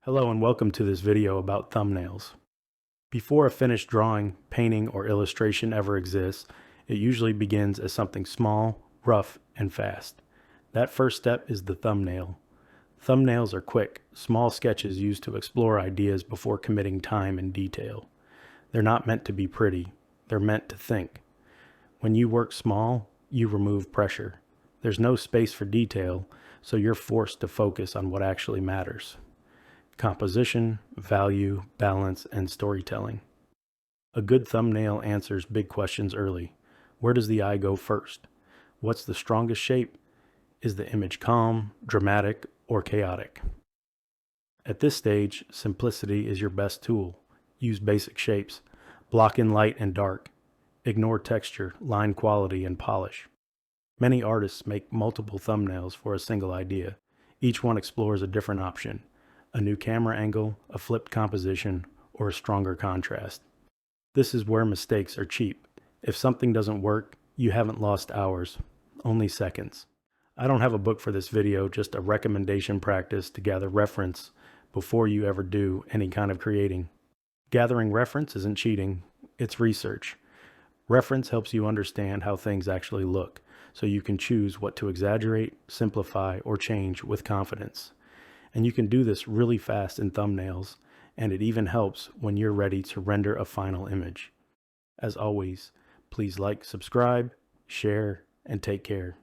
Hello and welcome to this video about thumbnails. Before a finished drawing, painting, or illustration ever exists, it usually begins as something small, rough, and fast. That first step is the thumbnail. Thumbnails are quick, small sketches used to explore ideas before committing time and detail. They're not meant to be pretty, they're meant to think. When you work small, you remove pressure. There's no space for detail, so you're forced to focus on what actually matters. Composition, value, balance, and storytelling. A good thumbnail answers big questions early. Where does the eye go first? What's the strongest shape? Is the image calm, dramatic, or chaotic? At this stage, simplicity is your best tool. Use basic shapes. Block in light and dark. Ignore texture, line quality, and polish. Many artists make multiple thumbnails for a single idea. Each one explores a different option. A new camera angle, a flipped composition, or a stronger contrast. This is where mistakes are cheap. If something doesn't work, you haven't lost hours, only seconds. I don't have a book for this video, just a recommendation practice to gather reference before you ever do any kind of creating. Gathering reference isn't cheating, it's research. Reference helps you understand how things actually look, so you can choose what to exaggerate, simplify, or change with confidence. And you can do this really fast in thumbnails, and it even helps when you're ready to render a final image. As always, please like, subscribe, share, and take care.